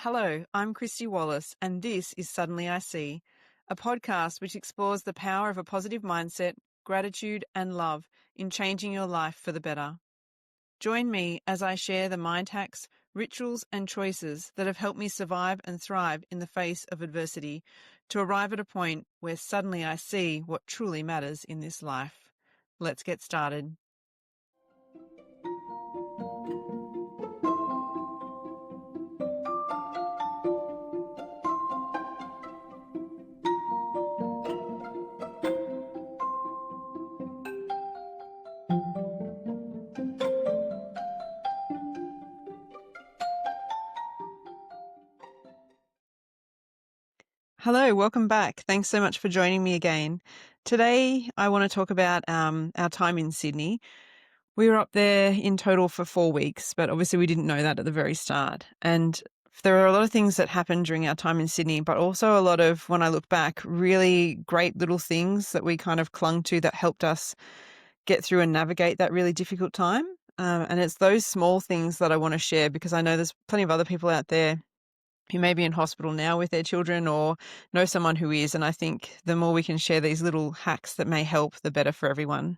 Hello, I'm Kristy Wallace, and this is Suddenly I See, a podcast which explores the power of a positive mindset, gratitude, and love in changing your life for the better. Join me as I share the mind hacks, rituals, and choices that have helped me survive and thrive in the face of adversity to arrive at a point where suddenly I see what truly matters in this life. Let's get started. Hello, welcome back. Thanks so much for joining me again. Today, I want to talk about our time in Sydney. We were up there in total for 4 weeks, but obviously we didn't know that at the very start. And there were a lot of things that happened during our time in Sydney, but also a lot of, when I look back, really great little things that we kind of clung to that helped us get through and navigate that really difficult time. And it's those small things that I want to share because I know there's plenty of other people out there who may be in hospital now with their children or know someone who is. And I think the more we can share these little hacks that may help, the better for everyone.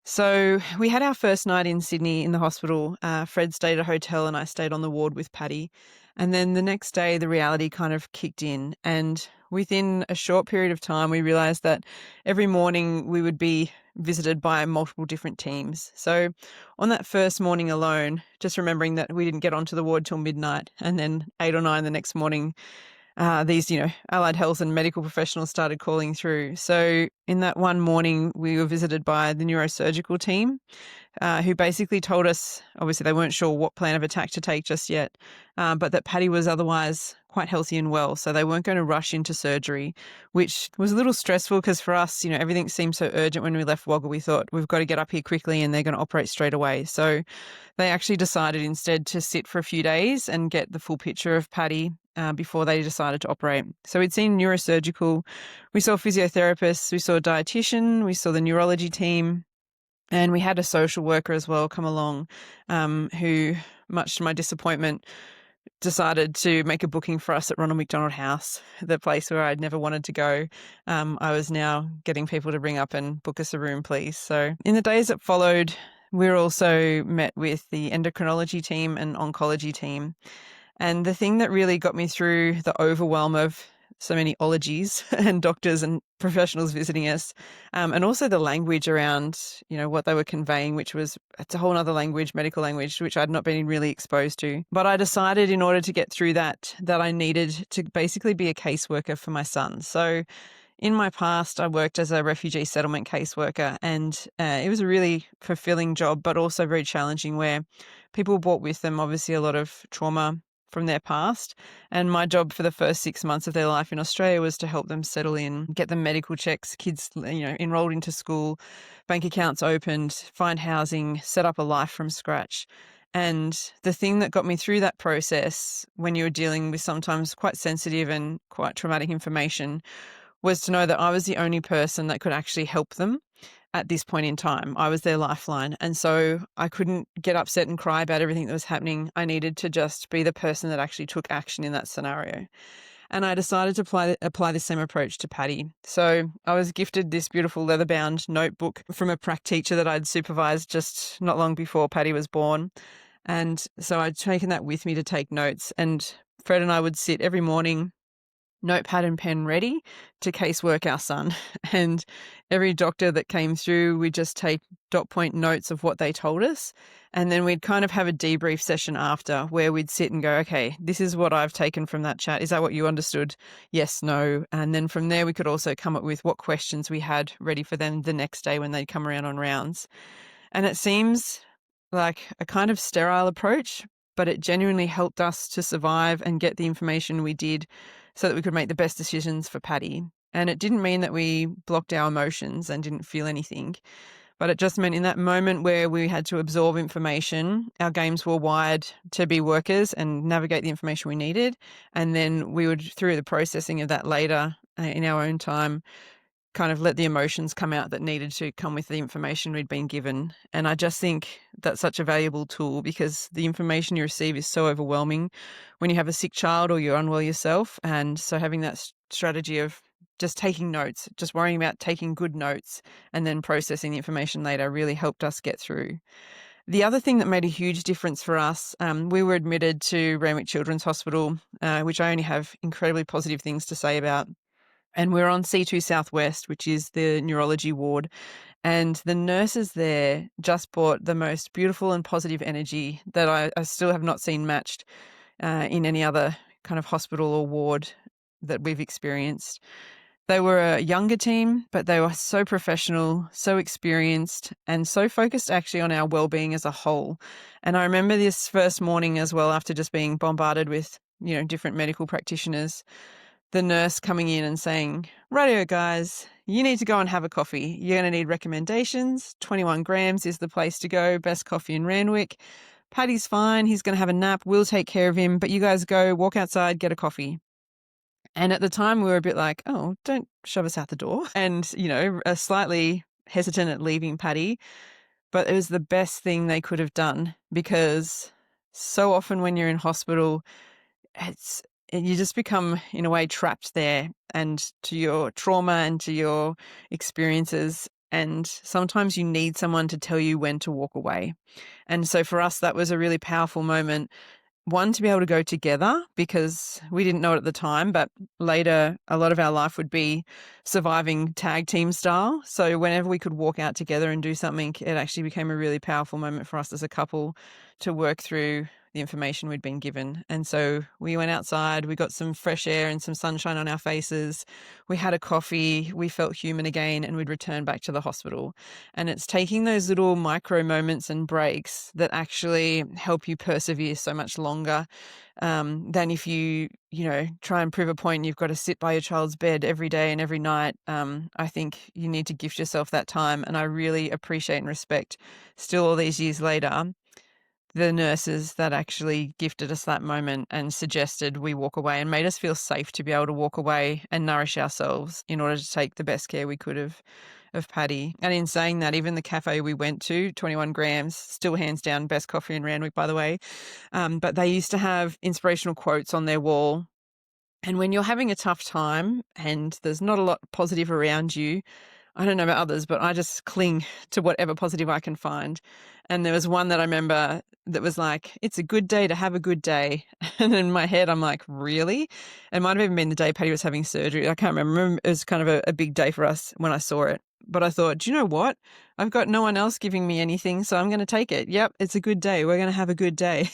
So we had our first night in Sydney in the hospital. Fred stayed at a hotel and I stayed on the ward with Patty. And then the next day, the reality kind of kicked in. And within a short period of time, we realized that every morning we would be visited by multiple different teams. So on that first morning alone, just remembering that we didn't get onto the ward till midnight, and then 8 or 9 the next morning, these, allied health and medical professionals started calling through. So in that one morning, we were visited by the neurosurgical team, who basically told us, obviously they weren't sure what plan of attack to take just yet, but that Patty was otherwise quite healthy and well. So they weren't going to rush into surgery, which was a little stressful because for us, everything seemed so urgent when we left Wagga. We thought we've got to get up here quickly and they're going to operate straight away. So they actually decided instead to sit for a few days and get the full picture of Patty before they decided to operate. So we'd seen neurosurgical, we saw physiotherapists, we saw a dietitian, we saw the neurology team, and we had a social worker as well come along, who, much to my disappointment, decided to make a booking for us at Ronald McDonald House, the place where I'd never wanted to go. I was now getting people to ring up and book us a room, please. So in the days that followed, we were also met with the endocrinology team and oncology team. And the thing that really got me through the overwhelm of so many ologies and doctors and professionals visiting us, and also the language around, what they were conveying, which was, it's a whole other language, medical language, which I'd not been really exposed to. But I decided in order to get through that I needed to basically be a caseworker for my son. So in my past, I worked as a refugee settlement caseworker, and it was a really fulfilling job, but also very challenging, where people brought with them obviously a lot of trauma from their past. And my job for the first 6 months of their life in Australia was to help them settle in, get them medical checks, kids, enrolled into school, bank accounts opened, find housing, set up a life from scratch. And the thing that got me through that process, when you were dealing with sometimes quite sensitive and quite traumatic information, was to know that I was the only person that could actually help them at this point in time. I was their lifeline. And so I couldn't get upset and cry about everything that was happening. I needed to just be the person that actually took action in that scenario. And I decided to apply the same approach to Patty. So I was gifted this beautiful leather-bound notebook from a prac teacher that I'd supervised just not long before Patty was born. And so I'd taken that with me to take notes. And Fred and I would sit every morning, notepad and pen ready, to casework our son. And every doctor that came through, we'd just take dot point notes of what they told us. And then we'd kind of have a debrief session after, where we'd sit and go, okay, this is what I've taken from that chat. Is that what you understood? Yes, no. And then from there, we could also come up with what questions we had ready for them the next day when they'd come around on rounds. And it seems like a kind of sterile approach, but it genuinely helped us to survive and get the information we did so that we could make the best decisions for Patty. And it didn't mean that we blocked our emotions and didn't feel anything, but it just meant in that moment where we had to absorb information, our games were wired to be workers and navigate the information we needed. And then we would, through the processing of that later in our own time, kind of let the emotions come out that needed to come with the information we'd been given. And I just think that's such a valuable tool, because the information you receive is so overwhelming when you have a sick child or you're unwell yourself. And so having that strategy of just taking notes, just worrying about taking good notes and then processing the information later really helped us get through. The other thing that made a huge difference for us, we were admitted to Randwick Children's Hospital, which I only have incredibly positive things to say about. And we're on C2 Southwest, which is the neurology ward. And the nurses there just brought the most beautiful and positive energy that I still have not seen matched in any other kind of hospital or ward that we've experienced. They were a younger team, but they were so professional, so experienced, and so focused actually on our well-being as a whole. And I remember this first morning as well, after just being bombarded with, different medical practitioners, the nurse coming in and saying, "Rightio, guys, you need to go and have a coffee. You're going to need recommendations. 21 grams is the place to go. Best coffee in Randwick. Paddy's fine. He's going to have a nap. We'll take care of him. But you guys go, walk outside, get a coffee." And at the time we were a bit like, "Oh, don't shove us out the door." And, slightly hesitant at leaving Paddy. But it was the best thing they could have done, because so often when you're in hospital, you just become, in a way, trapped there and to your trauma and to your experiences. And sometimes you need someone to tell you when to walk away. And so for us, that was a really powerful moment. One, to be able to go together, because we didn't know it at the time, but later a lot of our life would be surviving tag team style. So whenever we could walk out together and do something, it actually became a really powerful moment for us as a couple to work through the information we'd been given. And so we went outside, we got some fresh air and some sunshine on our faces. We had a coffee, we felt human again, and we'd return back to the hospital. And it's taking those little micro moments and breaks that actually help you persevere so much longer than if you try and prove a point and you've got to sit by your child's bed every day and every night. I think you need to gift yourself that time. And I really appreciate and respect, still all these years later, the nurses that actually gifted us that moment and suggested we walk away and made us feel safe to be able to walk away and nourish ourselves in order to take the best care we could of Paddy. And in saying that, even the cafe we went to, 21 grams, still hands down best coffee in Randwick, by the way. But they used to have inspirational quotes on their wall. And when you're having a tough time and there's not a lot positive around you, I don't know about others, but I just cling to whatever positive I can find. And there was one that I remember that was like, "It's a good day to have a good day." And in my head, I'm like, really? It might have even been the day Paddy was having surgery. I can't remember. It was kind of a big day for us when I saw it. But I thought, do you know what? I've got no one else giving me anything, so I'm going to take it. Yep, it's a good day. We're going to have a good day.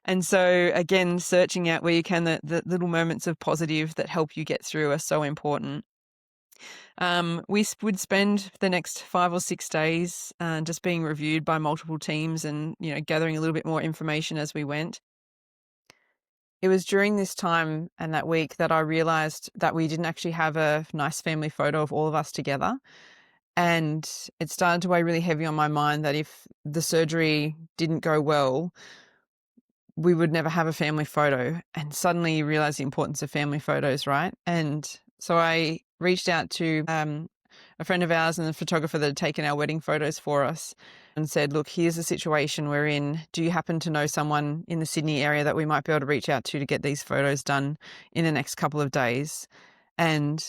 And so, again, searching out where you can, the little moments of positive that help you get through are so important. We would spend the next 5 or 6 days just being reviewed by multiple teams and, gathering a little bit more information as we went. It was during this time and that week that I realized that we didn't actually have a nice family photo of all of us together. And it started to weigh really heavy on my mind that if the surgery didn't go well, we would never have a family photo. And suddenly you realize the importance of family photos, right? And so I reached out to a friend of ours and the photographer that had taken our wedding photos for us and said, "Look, here's the situation we're in. Do you happen to know someone in the Sydney area that we might be able to reach out to get these photos done in the next couple of days?" And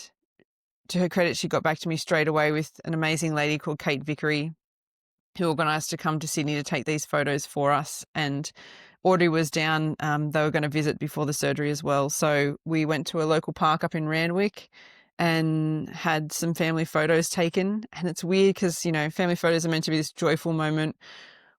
to her credit, she got back to me straight away with an amazing lady called Kate Vickery, who organised to come to Sydney to take these photos for us. And Audrey was down. They were going to visit before the surgery as well. So we went to a local park up in Randwick and had some family photos taken. And it's weird because, family photos are meant to be this joyful moment.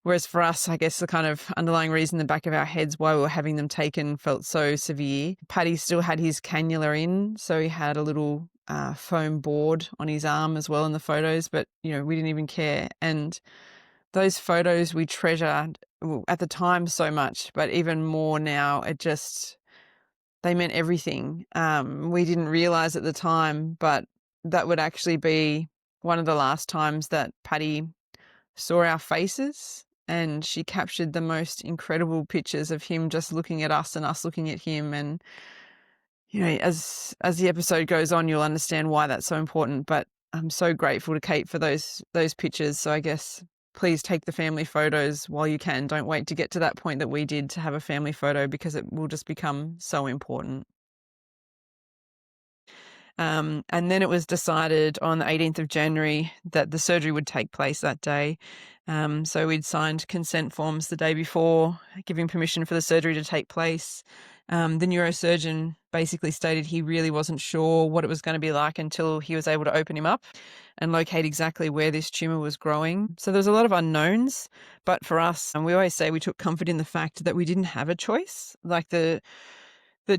Whereas for us, I guess the kind of underlying reason in the back of our heads why we were having them taken felt so severe. Paddy still had his cannula in, so he had a little foam board on his arm as well in the photos, but, we didn't even care. And those photos we treasured at the time so much, but even more now, they meant everything. We didn't realize at the time, but that would actually be one of the last times that Paddy saw our faces, and she captured the most incredible pictures of him just looking at us and us looking at him. And, as the episode goes on, you'll understand why that's so important. But I'm so grateful to Kate for those pictures. So I guess please take the family photos while you can. Don't wait to get to that point that we did to have a family photo, because it will just become so important. And then it was decided on the 18th of January that the surgery would take place that day. So we'd signed consent forms the day before, giving permission for the surgery to take place. The neurosurgeon basically stated he really wasn't sure what it was going to be like until he was able to open him up and locate exactly where this tumor was growing. So there was a lot of unknowns, but for us, and we always say we took comfort in the fact that we didn't have a choice. Like the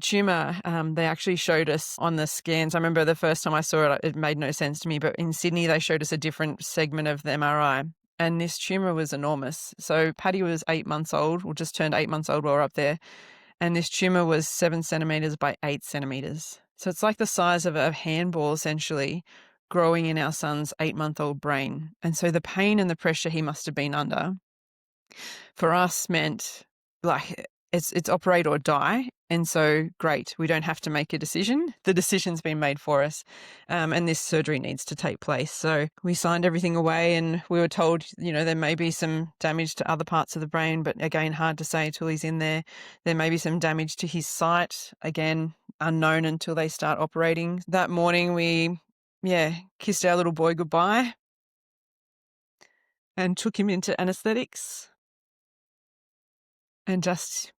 tumor, they actually showed us on the scans. I remember the first time I saw it, it made no sense to me, but in Sydney, they showed us a different segment of the MRI, and this tumor was enormous. So Patty was 8 months old, or just turned 8 months old while we were up there, and this tumor was 7 centimeters by 8 centimeters. So it's like the size of a handball, essentially, growing in our son's 8-month-old brain. And so the pain and the pressure he must have been under for us meant, like, it's operate or die. And so, great, we don't have to make a decision. The decision's been made for us, and this surgery needs to take place. So we signed everything away, and we were told, there may be some damage to other parts of the brain, but again, hard to say until he's in there. There may be some damage to his sight, again, unknown until they start operating. That morning, we, kissed our little boy goodbye and took him into anesthetics and just,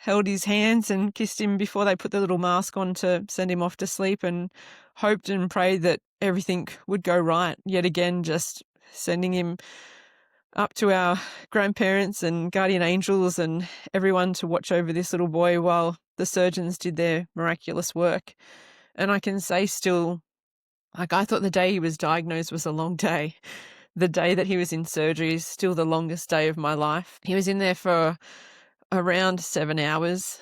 held his hands and kissed him before they put the little mask on to send him off to sleep, and hoped and prayed that everything would go right. Yet again, just sending him up to our grandparents and guardian angels and everyone to watch over this little boy while the surgeons did their miraculous work. And I can say still, like, I thought the day he was diagnosed was a long day. The day that he was in surgery is still the longest day of my life. He was in there for around 7 hours.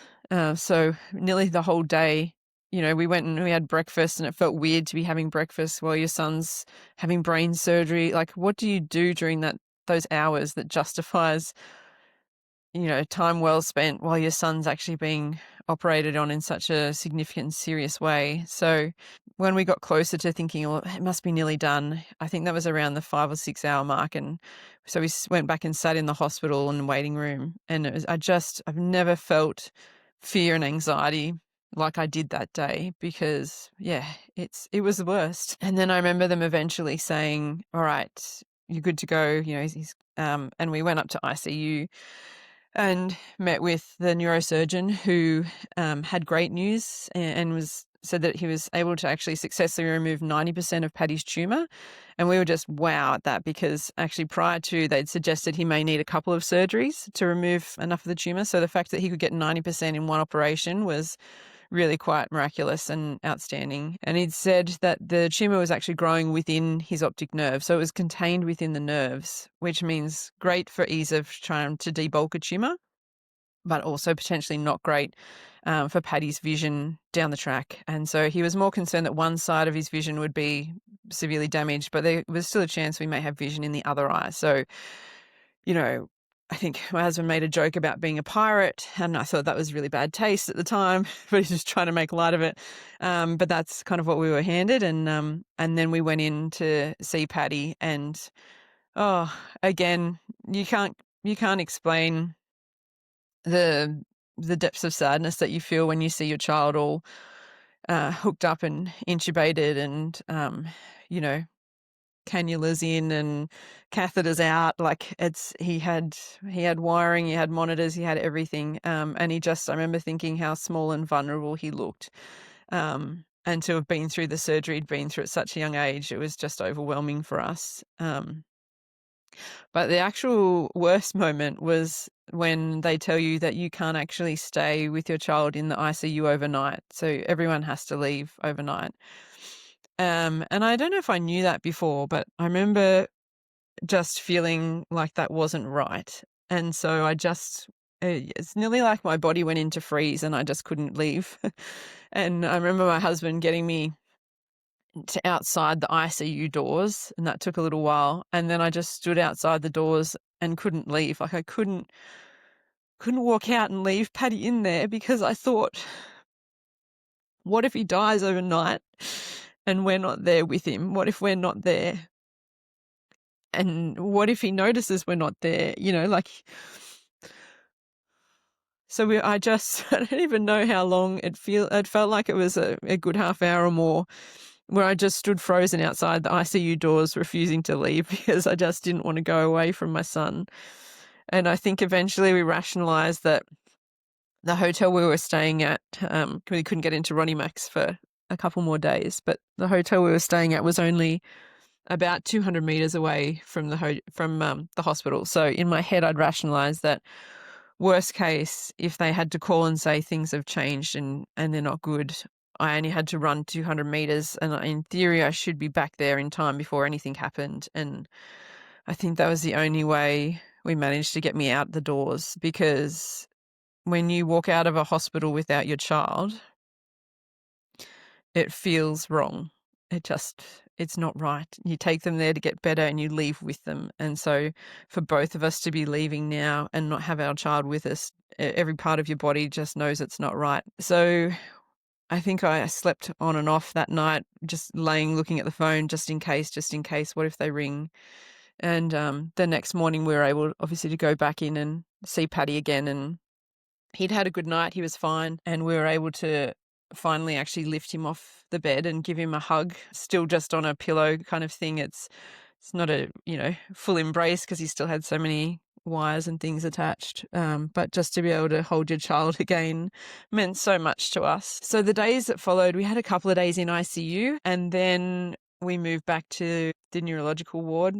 So nearly the whole day. We went and we had breakfast, and it felt weird to be having breakfast while your son's having brain surgery. Like, what do you do during those hours that justifies, time well spent while your son's actually being operated on in such a significant, serious way? So when we got closer to thinking, well, it must be nearly done, I think that was around the 5 or 6 hour mark. And so we went back and sat in the hospital in the waiting room. And I've never felt fear and anxiety like I did that day, because it was the worst. And then I remember them eventually saying, all right, you're good to go. And we went up to ICU and met with the neurosurgeon, who had great news and said that he was able to actually successfully remove 90% of Paddy's tumor. And we were just wow at that, because actually prior to, they'd suggested he may need a couple of surgeries to remove enough of the tumor. So the fact that he could get 90% in one operation was really quite miraculous and outstanding. And he'd said that the tumor was actually growing within his optic nerve. So it was contained within the nerves, which means great for ease of trying to debulk a tumor, but also potentially not great for Paddy's vision down the track. And so he was more concerned that one side of his vision would be severely damaged, but there was still a chance we may have vision in the other eye. So, I think my husband made a joke about being a pirate, and I thought that was really bad taste at the time, but he's just trying to make light of it. But that's kind of what we were handed. And then we went in to see Paddy, and again, you can't explain the depths of sadness that you feel when you see your child all hooked up and intubated, and cannulas in and catheters out. Like, he had wiring, he had monitors, he had everything. And I remember thinking how small and vulnerable he looked. And to have been through the surgery he'd been through at such a young age, it was just overwhelming for us. But the actual worst moment was when they tell you that you can't actually stay with your child in the ICU overnight. So everyone has to leave overnight. And I don't know if I knew that before, but I remember just feeling like that wasn't right. And so it's nearly like my body went into freeze and I just couldn't leave. And I remember my husband getting me to outside the ICU doors, and that took a little while. And then I just stood outside the doors and couldn't leave. Like, I couldn't walk out and leave Paddy in there, because I thought, what if he dies overnight? and we're not there with him? What if we're not there? And what if he notices we're not there? I don't even know how long it felt like it was a good half hour or more where I just stood frozen outside the ICU doors, refusing to leave because I just didn't want to go away from my son. And I think eventually we rationalized that the hotel we were staying at, we couldn't get into Ronnie Max for a couple more days, but the hotel we were staying at was only about 200 meters away from the hospital. So in my head, I'd rationalized that worst case, if they had to call and say things have changed and they're not good, I only had to run 200 meters, and in theory, I should be back there in time before anything happened. And I think that was the only way we managed to get me out the doors, because when you walk out of a hospital without your child, it feels wrong. It's not right. You take them there to get better and you leave with them. And so for both of us to be leaving now and not have our child with us, every part of your body just knows it's not right. So I think I slept on and off that night, just looking at the phone, just in case, what if they ring? And the next morning we were able, obviously, to go back in and see Paddy again, and he'd had a good night. He was fine. And we were able to finally actually lift him off the bed and give him a hug, still just on a pillow kind of thing. It's not a, full embrace because he still had so many wires and things attached. But just to be able to hold your child again meant so much to us. So the days that followed, we had a couple of days in ICU, and then we moved back to the neurological ward,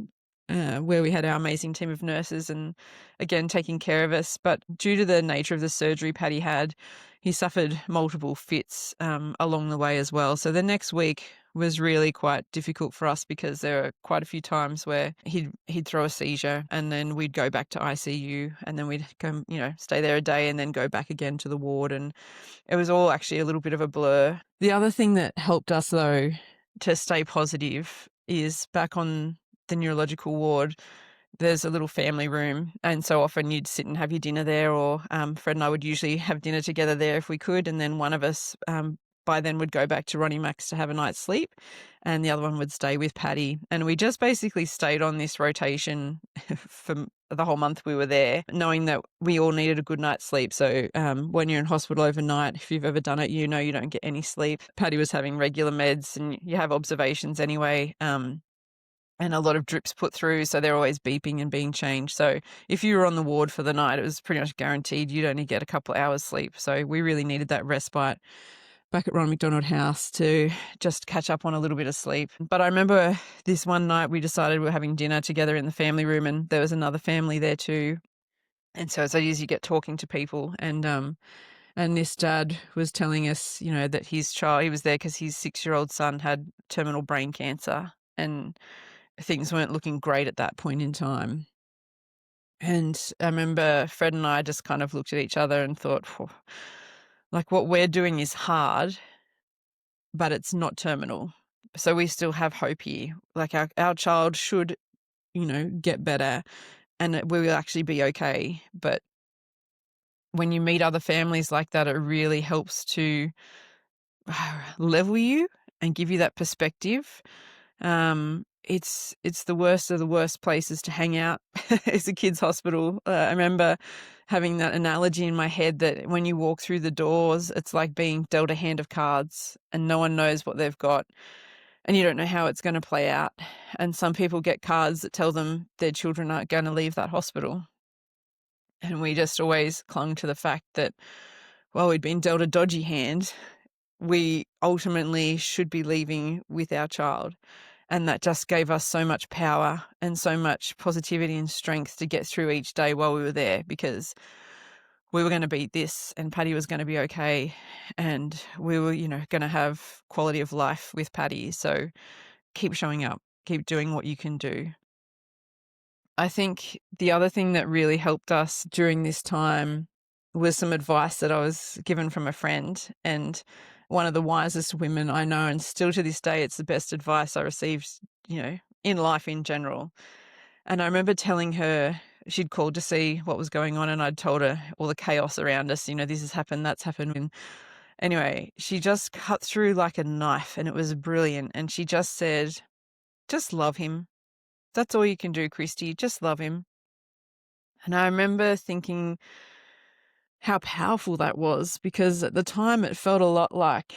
where we had our amazing team of nurses and, again, taking care of us. But due to the nature of the surgery Paddy had, he suffered multiple fits along the way as well. So the next week was really quite difficult for us because there were quite a few times where he'd throw a seizure, and then we'd go back to ICU, and then we'd come, stay there a day and then go back again to the ward. And it was all actually a little bit of a blur. The other thing that helped us, though, to stay positive is back on the neurological ward, there's a little family room, and so often you'd sit and have your dinner there, or Fred and I would usually have dinner together there if we could, and then one of us by then would go back to Ronnie Max to have a night's sleep, and the other one would stay with Paddy. And we just basically stayed on this rotation for the whole month we were there, knowing that we all needed a good night's sleep. So when you're in hospital overnight, if you've ever done it, you don't get any sleep. Paddy was having regular meds, and you have observations anyway, and a lot of drips put through, so they're always beeping and being changed. So if you were on the ward for the night, it was pretty much guaranteed you'd only get a couple of hours sleep. So we really needed that respite back at Ronald McDonald House to just catch up on a little bit of sleep. But I remember this one night we decided we were having dinner together in the family room, and there was another family there too. And so it's easy to get talking to people. And this dad was telling us, that his child, he was there because his 6-year-old son had terminal brain cancer, and things weren't looking great at that point in time. And I remember Fred and I just kind of looked at each other and thought, like, what we're doing is hard, but it's not terminal. So we still have hope here. Like, our child should, get better, and we will actually be okay. But when you meet other families like that, it really helps to level you and give you that perspective. It's the worst of the worst places to hang out is a kids' hospital. I remember having that analogy in my head that when you walk through the doors, it's like being dealt a hand of cards, and no one knows what they've got, and you don't know how it's going to play out. And some people get cards that tell them their children aren't going to leave that hospital. And we just always clung to the fact that, well, we'd been dealt a dodgy hand. We ultimately should be leaving with our child. And that just gave us so much power and so much positivity and strength to get through each day while we were there, because we were going to beat this, and Paddy was going to be okay, and we were, going to have quality of life with Paddy. So keep showing up, keep doing what you can do. I think the other thing that really helped us during this time was some advice that I was given from a friend, and one of the wisest women I know, and still to this day, it's the best advice I received, in life in general. And I remember telling her, she'd called to see what was going on, and I'd told her all the chaos around us, this has happened, that's happened. Anyway, she just cut through like a knife and it was brilliant. And she just said, just love him. That's all you can do, Kristy. Just love him. And I remember thinking how powerful that was, because at the time it felt a lot like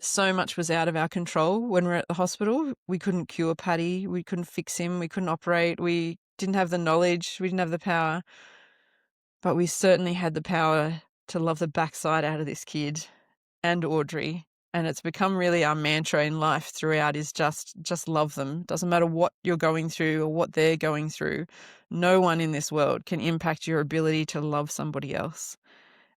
so much was out of our control when we were at the hospital. We couldn't cure Paddy. We couldn't fix him. We couldn't operate. We didn't have the knowledge. We didn't have the power. But we certainly had the power to love the backside out of this kid and Audrey. And it's become really our mantra in life throughout is just love them. Doesn't matter what you're going through or what they're going through. No one in this world can impact your ability to love somebody else.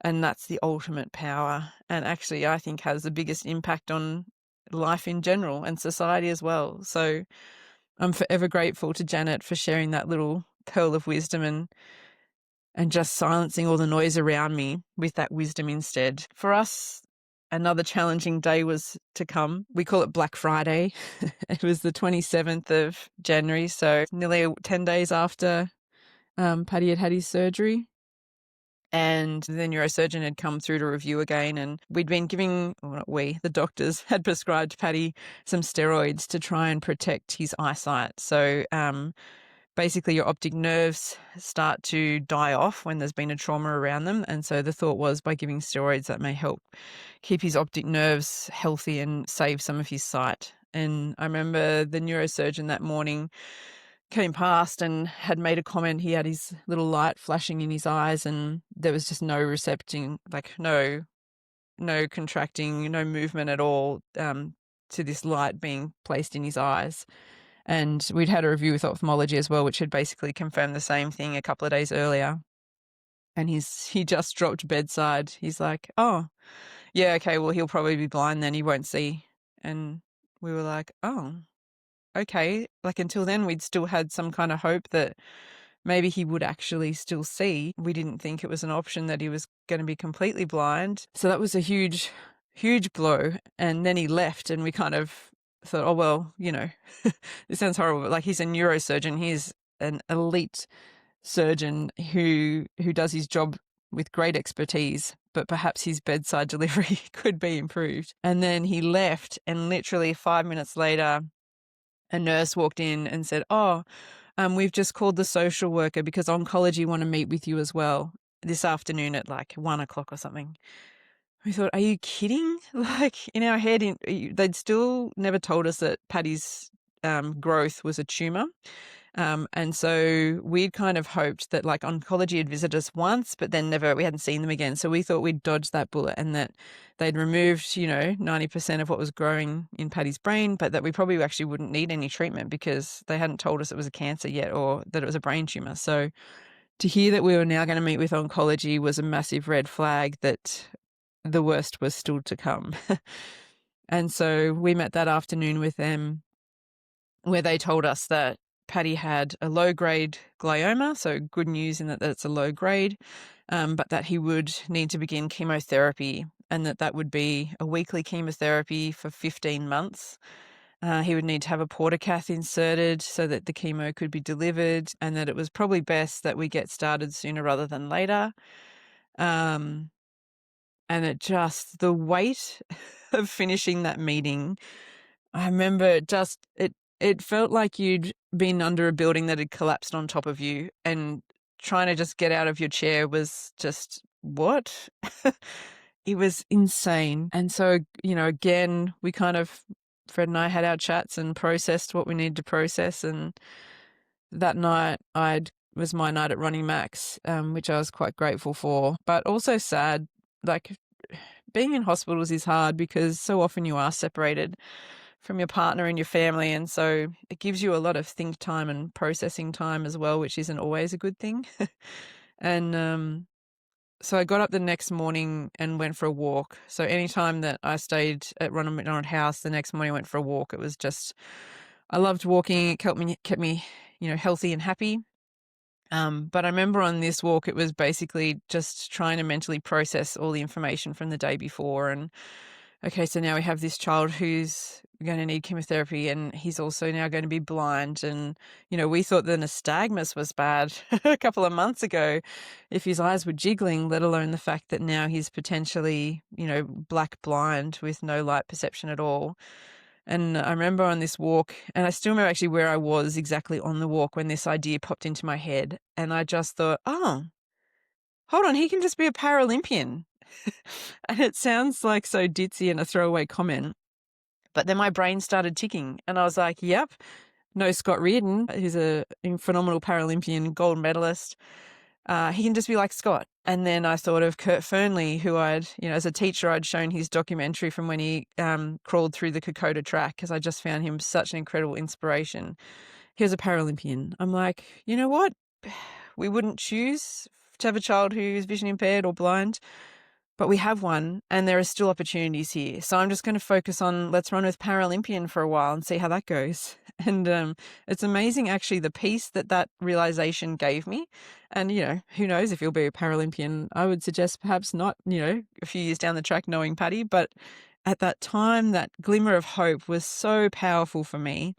And that's the ultimate power. And actually, I think has the biggest impact on life in general and society as well. So I'm forever grateful to Janet for sharing that little pearl of wisdom and just silencing all the noise around me with that wisdom instead. For us, another challenging day was to come. We call it Black Friday. It was the 27th of January, so nearly 10 days after Paddy had his surgery. And the neurosurgeon had come through to review again, and we'd been giving, well, not we, the doctors had prescribed Paddy some steroids to try and protect his eyesight. So basically your optic nerves start to die off when there's been a trauma around them. And so the thought was by giving steroids that may help keep his optic nerves healthy and save some of his sight. And I remember the neurosurgeon that morning came past and had made a comment. He had his little light flashing in his eyes and there was just no recepting, like no contracting, no movement at all to this light being placed in his eyes. And we'd had a review with ophthalmology as well, which had basically confirmed the same thing a couple of days earlier. And he just dropped bedside. He's like, oh, yeah, okay, well, he'll probably be blind then. He won't see. And we were like, oh, okay. Like until then, we'd still had some kind of hope that maybe he would actually still see. We didn't think it was an option that he was going to be completely blind. So that was a huge, huge blow. And then he left and we kind of thought, oh, well, you know, this sounds horrible, but like he's a neurosurgeon. He's an elite surgeon who does his job with great expertise, but perhaps his bedside delivery could be improved. And then he left and literally 5 minutes later, a nurse walked in and said, oh, we've just called the social worker because oncology want to meet with you as well this afternoon at like 1 o'clock or something. We thought, are you kidding? Like in our head, they'd still never told us that Paddy's growth was a tumour. And so we'd kind of hoped that like oncology had visited us once, but then we hadn't seen them again. So we thought we'd dodged that bullet and that they'd removed, 90% of what was growing in Paddy's brain, but that we probably actually wouldn't need any treatment because they hadn't told us it was a cancer yet or that it was a brain tumour. So to hear that we were now going to meet with oncology was a massive red flag that the worst was still to come. And so we met that afternoon with them where they told us that Paddy had a low-grade glioma, so good news in that it's a low grade, but that he would need to begin chemotherapy and that would be a weekly chemotherapy for 15 months. He would need to have a portacath inserted so that the chemo could be delivered and that it was probably best that we get started sooner rather than later. And the weight of finishing that meeting, I remember it felt like you'd been under a building that had collapsed on top of you and trying to just get out of your chair was just, what? It was insane. And so, again, we kind of, Fred and I had our chats and processed what we needed to process. And that night was my night at Running Max, which I was quite grateful for, but also sad. Like being in hospitals is hard because so often you are separated from your partner and your family. And so it gives you a lot of think time and processing time as well, which isn't always a good thing. And so I got up the next morning and went for a walk. So anytime that I stayed at Ronald McDonald House, the next morning I went for a walk. It was just, I loved walking. It kept me, healthy and happy. But I remember on this walk, it was basically just trying to mentally process all the information from the day before and okay, so now we have this child who's going to need chemotherapy, and he's also now going to be blind. And, we thought the nystagmus was bad a couple of months ago if his eyes were jiggling, let alone the fact that now he's potentially, black blind with no light perception at all. And I remember on this walk, and I still remember actually where I was exactly on the walk when this idea popped into my head. And I just thought, oh, hold on, he can just be a Paralympian. And it sounds like so ditzy and a throwaway comment. But then my brain started ticking and I was like, yep, no Scott Reardon, who's a phenomenal Paralympian gold medalist. He can just be like Scott. And then I thought of Kurt Fernley, who as a teacher, I'd shown his documentary from when he crawled through the Kokoda track because I just found him such an incredible inspiration. He was a Paralympian. I'm like, you know what? We wouldn't choose to have a child who's vision impaired or blind, but we have one and there are still opportunities here. So I'm just going to focus on let's run with Paralympian for a while and see how that goes. And it's amazing actually the peace that realization gave me. And, who knows if you'll be a Paralympian. I would suggest perhaps not, a few years down the track knowing Paddy, but at that time, that glimmer of hope was so powerful for me.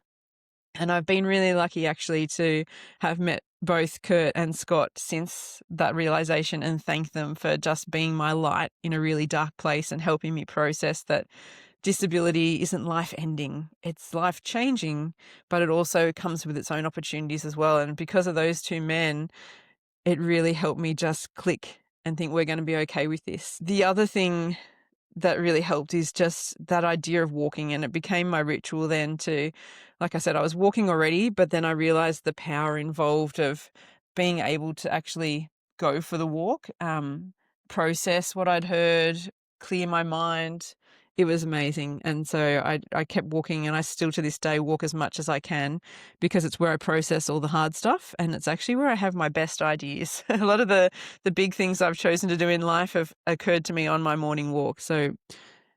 And I've been really lucky actually to have met both Kurt and Scott since that realization and thank them for just being my light in a really dark place and helping me process that disability isn't life ending. It's life changing, but it also comes with its own opportunities as well. And because of those two men, it really helped me just click and think we're going to be okay with this. The other thing that really helped is just that idea of walking, and it became my ritual then to, like I said, I was walking already, but then I realized the power involved of being able to actually go for the walk, process what I'd heard, clear my mind. It was amazing. And so I kept walking, and I still to this day walk as much as I can because it's where I process all the hard stuff, and it's actually where I have my best ideas. A lot of the big things I've chosen to do in life have occurred to me on my morning walk. So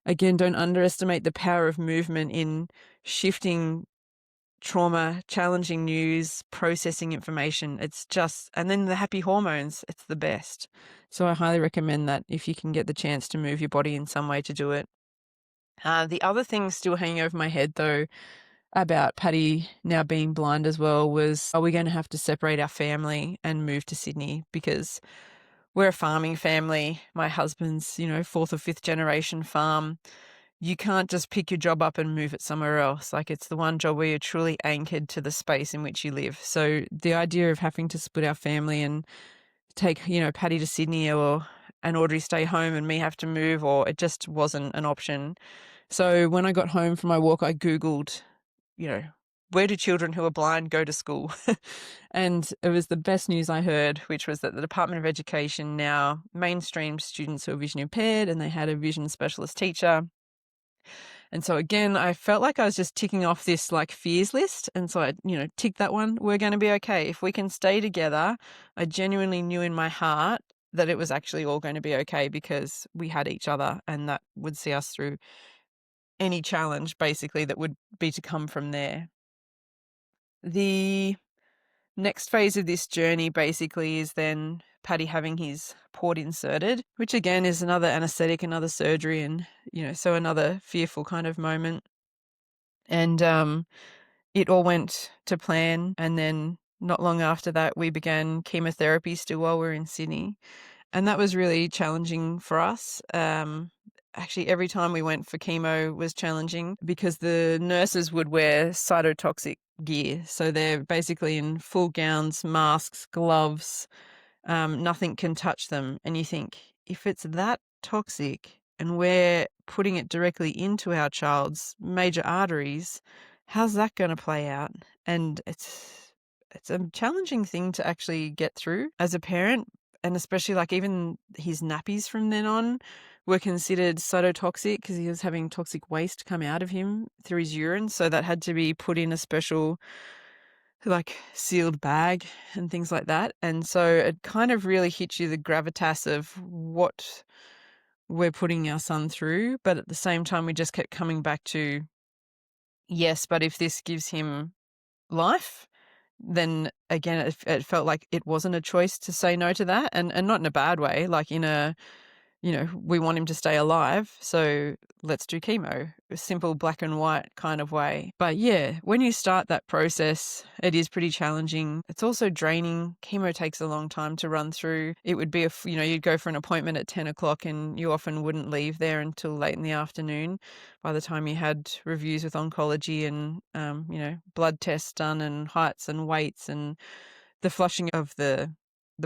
again, don't underestimate the power of movement in shifting trauma, challenging news, processing information. It's just, and then the happy hormones, it's the best. So I highly recommend that if you can get the chance to move your body in some way to do it. The other thing still hanging over my head though about Paddy now being blind as well was, are we going to have to separate our family and move to Sydney? Because we're a farming family. My husband's, fourth or fifth generation farm. You can't just pick your job up and move it somewhere else. Like it's the one job where you're truly anchored to the space in which you live. So the idea of having to split our family and take, Paddy to Sydney and Audrey stay home and me have to move, or it just wasn't an option. So when I got home from my walk, I Googled, where do children who are blind go to school? And it was the best news I heard, which was that the Department of Education now mainstreams students who are vision impaired, and they had a vision specialist teacher. And so again, I felt like I was just ticking off this like fears list. And so I, ticked that one. We're going to be okay. If we can stay together, I genuinely knew in my heart that it was actually all going to be okay because we had each other, and that would see us through any challenge basically that would be to come from there. The next phase of this journey basically is then Paddy having his port inserted, which again is another anaesthetic, another surgery, and, so another fearful kind of moment. And it all went to plan. And then not long after that, we began chemotherapy still while we were in Sydney. And that was really challenging for us. Actually, every time we went for chemo was challenging because the nurses would wear cytotoxic gear. So they're basically in full gowns, masks, gloves, nothing can touch them. And you think, if it's that toxic and we're putting it directly into our child's major arteries, how's that going to play out? And it's a challenging thing to actually get through as a parent. And especially like even his nappies from then on were considered cytotoxic because he was having toxic waste come out of him through his urine. So that had to be put in a special like sealed bag and things like that. And so it kind of really hits you the gravitas of what we're putting our son through. But at the same time, we just kept coming back to, yes, but if this gives him life, then again, it felt like it wasn't a choice to say no to that, and not in a bad way, like in a we want him to stay alive, so let's do chemo. A simple black and white kind of way. But yeah, when you start that process, it is pretty challenging. It's also draining. Chemo takes a long time to run through. It would be, you'd go for an appointment at 10 o'clock and you often wouldn't leave there until late in the afternoon by the time you had reviews with oncology and, blood tests done and heights and weights and the flushing of the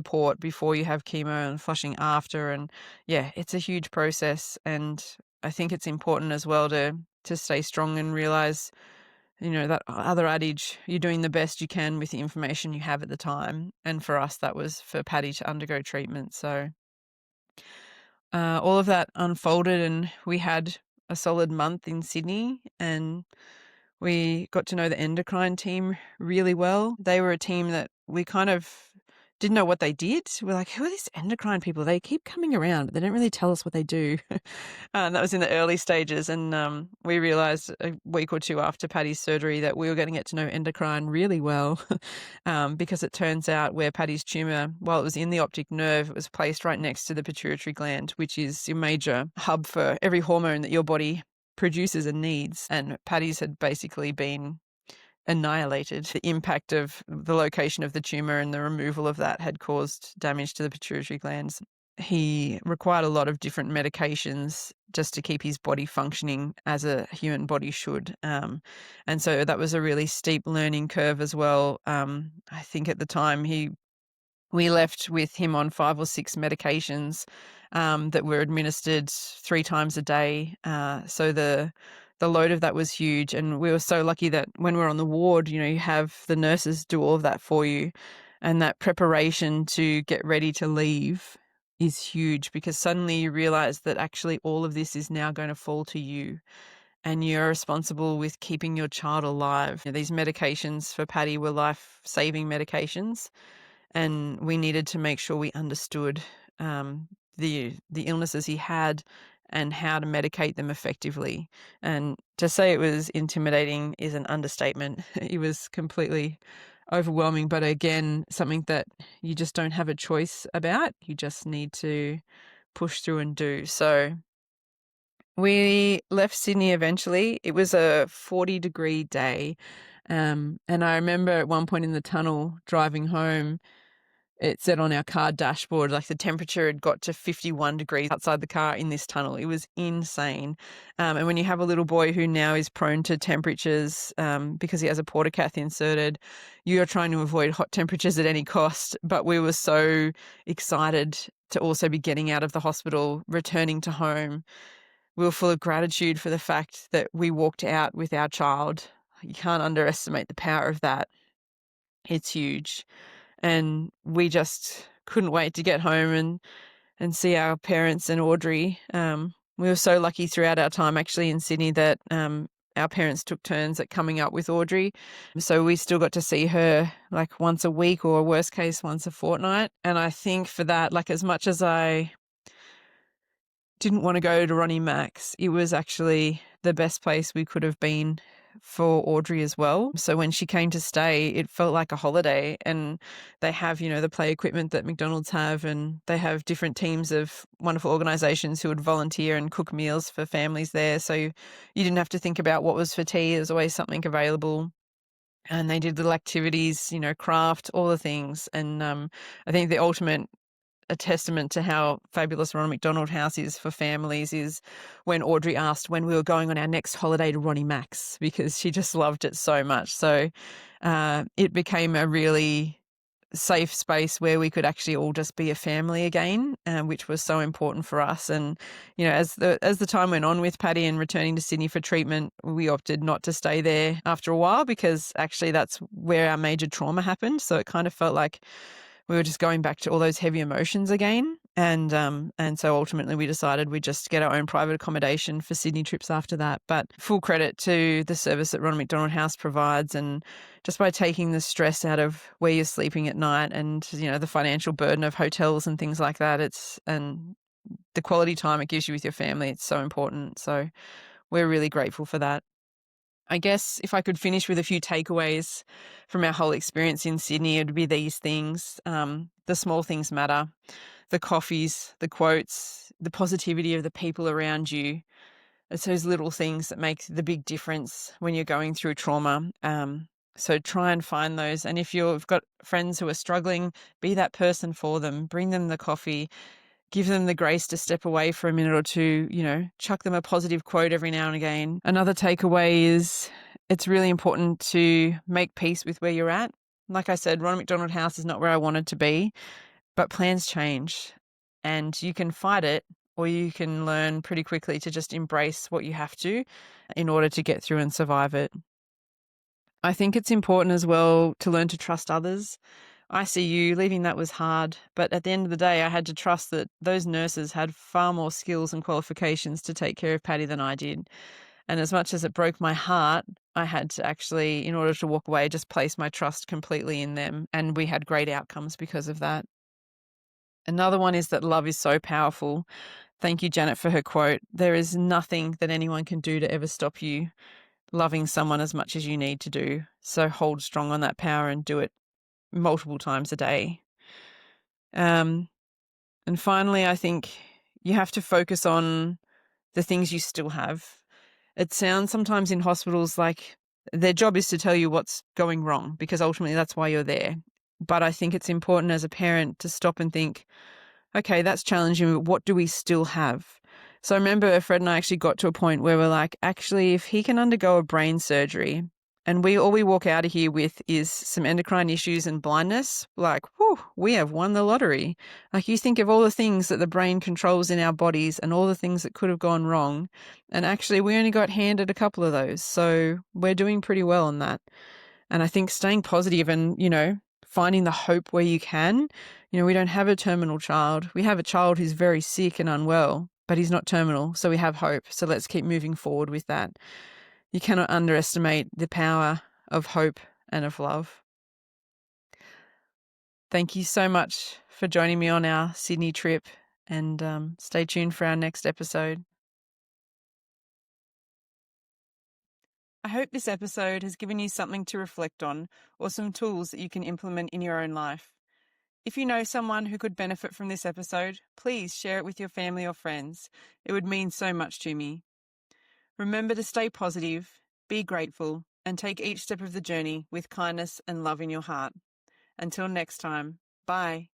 port before you have chemo and flushing after. And yeah, it's a huge process. And I think it's important as well to stay strong and realize, that other adage, you're doing the best you can with the information you have at the time. And for us, that was for Paddy to undergo treatment. So all of that unfolded and we had a solid month in Sydney and we got to know the endocrine team really well. They were a team that we kind of didn't know what they did. We're like, who are these endocrine people? They keep coming around, but they don't really tell us what they do. And that was in the early stages. And we realized a week or two after Paddy's surgery that we were going to get to know endocrine really well because it turns out where Paddy's tumour, while it was in the optic nerve, it was placed right next to the pituitary gland, which is your major hub for every hormone that your body produces and needs. And Paddy's had basically been annihilated. The impact of the location of the tumour and the removal of that had caused damage to the pituitary glands. He required a lot of different medications just to keep his body functioning as a human body should. And so that was a really steep learning curve as well. I think at the time we left with him on 5 or 6 medications that were administered 3 times a day. So the load of that was huge. And we were so lucky that when we're on the ward, you have the nurses do all of that for you. And that preparation to get ready to leave is huge because suddenly you realize that actually all of this is now going to fall to you. And you're responsible with keeping your child alive. These medications for Paddy were life-saving medications. And we needed to make sure we understood the illnesses he had and how to medicate them effectively. And to say it was intimidating is an understatement. It was completely overwhelming, but again, something that you just don't have a choice about. You just need to push through and do. So we left Sydney eventually. It was a 40-degree day. And I remember at one point in the tunnel driving home, it said on our car dashboard, like the temperature had got to 51 degrees outside the car in this tunnel. It was insane. And when you have a little boy who now is prone to temperatures because he has a portacath inserted, you are trying to avoid hot temperatures at any cost. But we were so excited to also be getting out of the hospital, returning to home. We were full of gratitude for the fact that we walked out with our child. You can't underestimate the power of that. It's huge. And we just couldn't wait to get home and see our parents and Audrey. We were so lucky throughout our time actually in Sydney that our parents took turns at coming up with Audrey. So we still got to see her like once a week or worst case once a fortnight. And I think for that, like as much as I didn't want to go to Ronnie Max, it was actually the best place we could have been for Audrey as well. So when she came to stay, it felt like a holiday. And they have, the play equipment that McDonald's have, and they have different teams of wonderful organisations who would volunteer and cook meals for families there. So you didn't have to think about what was for tea. There's always something available. And they did little activities, craft, all the things. And I think the ultimate a testament to how fabulous Ronald McDonald House is for families is when Audrey asked when we were going on our next holiday to Ronnie Max, because she just loved it so much. So it became a really safe space where we could actually all just be a family again, which was so important for us. And as the time went on with Paddy and returning to Sydney for treatment, we opted not to stay there after a while because actually that's where our major trauma happened. So it kind of felt like we were just going back to all those heavy emotions again. And so ultimately we decided we'd just get our own private accommodation for Sydney trips after that. But full credit to the service that Ronald McDonald House provides, and just by taking the stress out of where you're sleeping at night and, the financial burden of hotels and things like that, and the quality time it gives you with your family, it's so important. So we're really grateful for that. I guess if I could finish with a few takeaways from our whole experience in Sydney, it would be these things. The small things matter. The coffees, the quotes, the positivity of the people around you. It's those little things that make the big difference when you're going through trauma. So try and find those. And if you've got friends who are struggling, be that person for them. Bring them the coffee. Give them the grace to step away for a minute or two, chuck them a positive quote every now and again. Another takeaway is it's really important to make peace with where you're at. Like I said, Ronald McDonald House is not where I wanted to be, but plans change and you can fight it, or you can learn pretty quickly to just embrace what you have to in order to get through and survive it. I think it's important as well to learn to trust others. ICU, leaving that was hard, but at the end of the day, I had to trust that those nurses had far more skills and qualifications to take care of Patty than I did. And as much as it broke my heart, I had to actually, in order to walk away, just place my trust completely in them. And we had great outcomes because of that. Another one is that love is so powerful. Thank you, Janet, for her quote. There is nothing that anyone can do to ever stop you loving someone as much as you need to do. So hold strong on that power and do it multiple times a day. And finally, I think you have to focus on the things you still have. It sounds sometimes in hospitals like their job is to tell you what's going wrong, because ultimately that's why you're there. But I think it's important as a parent to stop and think, okay, that's challenging, but what do we still have? So I remember Fred and I actually got to a point where we're like, actually, if he can undergo a brain surgery and all we walk out of here with is some endocrine issues and blindness, like, whew, we have won the lottery. Like, you think of all the things that the brain controls in our bodies and all the things that could have gone wrong. And actually, we only got handed a couple of those. So we're doing pretty well on that. And I think staying positive and, finding the hope where you can. We don't have a terminal child. We have a child who's very sick and unwell, but he's not terminal. So we have hope. So let's keep moving forward with that. You cannot underestimate the power of hope and of love. Thank you so much for joining me on our Sydney trip, and stay tuned for our next episode. I hope this episode has given you something to reflect on or some tools that you can implement in your own life. If you know someone who could benefit from this episode, please share it with your family or friends. It would mean so much to me. Remember to stay positive, be grateful, and take each step of the journey with kindness and love in your heart. Until next time, bye.